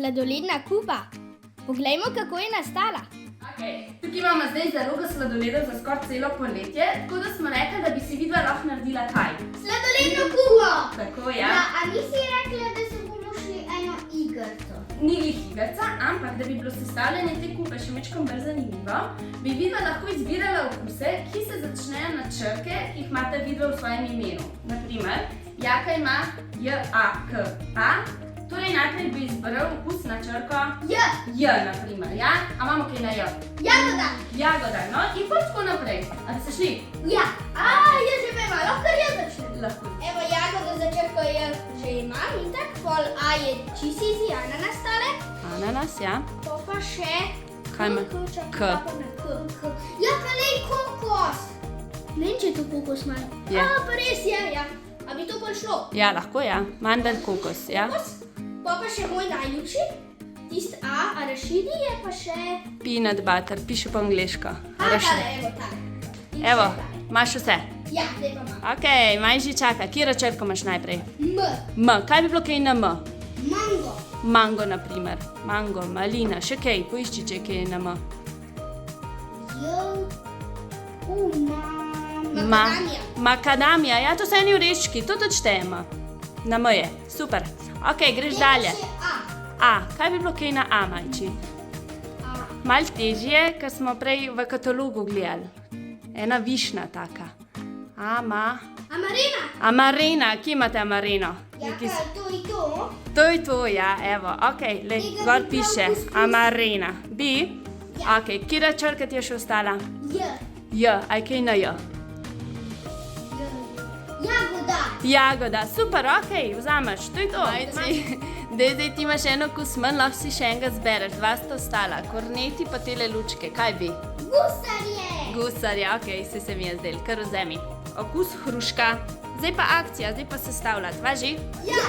Sladoledna kupa. Poglejmo, kako je nastala. Tukaj imamo zdaj zalogo sladoledov za skoraj celo poletje, tako da smo rekli, da bi si vidva lahko naredila kaj? Sladoledno kupo! Tako, ja. A nisi rekla, da se bomo šli eno igrco? Ni glih igrca, ampak da bi bilo sestavljanje te kupe še majčkeno bolj zanimivo, bi vidva lahko izbirala okuse, ki se začnejo na črke, ki jih imate vidva v svojem imenu. Naprimer, Jaka ima J-A-K-A, torej najprej bi izbral okus na črko J, naprimer, ja? A imamo kaj na J? Jagoda! Jagoda, no, in pol tako naprej. A bi se šli? Ja, jaz že vem, lahko jaz začnem. Lahko. Evo, jagodo za črko J že imam in tak, pol A je čisto easy, ananas tale. Ananas, ja. To pa še Kaj ima? K. Ja, kalej kokos. Ne vem, če je to kokos malo. Je. Pa res je, ja. A bi to bolj šlo? Ja, lahko, ja. Mandel kokos, ja. Kokos. Pa še moj najljubši. Tist arašidi je pa še... Peanut butter, piše po angliško. Tale, evo tale. In Evo, še tale. imaš vse? Ja, zdaj pa imam. Ok, Majži čaka. Kjero črko imaš najprej? M. Kaj bi bilo kaj na M? Mango. Mango, naprimer. Mango, malina, še kaj. Poišči, če je kaj na M. Makadamija. Makadamija, ja, to so eni oreščki, to tudi štejemo. Na M je, super. Ok, greš dalje. Še A. A, kaj bi bilo kaj na A, Majči? Malo težje, ker smo prej v katalogu gledali. Ena višna taka. Amarena. Amarena, kje imate amareno? Jaka, to in to. To je to, ja, evo, ok, gor piše amarena. Bi? Ja. Ok, kjera črka ti je še ostala? J. J, aj kaj na J? Jagoda. Jagoda, super, ok, vzameš, to je to. Zdaj ti imaš eno okus manj, lahko si še enega zbereš, dva sta ostala, korneti pa tele lučke, kaj bi? Gusarje. Gusarje, ok, se mi je zdel, kar vzemi. Okus hruška, zdaj pa akcija, zdaj pa sestavljati, važi? Ja.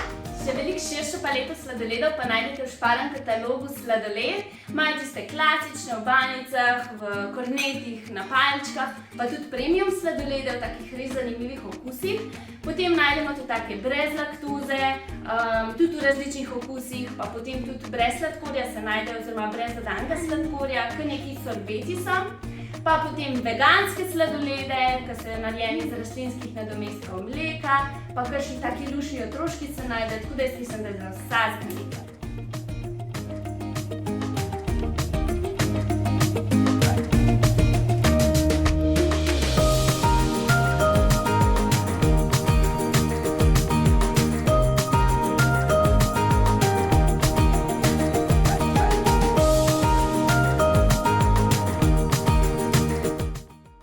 Še veliko širšo paleto sladoledov pa najdete v šparem katalogu Sladoled. Imajo tiste klasične v banjicah, v kornetih, na palčkah, pa tudi premium sladolede v takih res zanimivih okusih. Potem najdemo tudi take brez laktoze, tudi v različnih okusih, pa potem tudi brez sladkorja se najde, oziroma brez dodanega sladkorja, kar neki sorbeti so. Pa potem veganske sladolede, ki so narejeni iz rastlinskih nadomestkov mleka, pa kakšni taki lušni otroški se najde, tako da jaz mislim, da je za vsakega nekaj.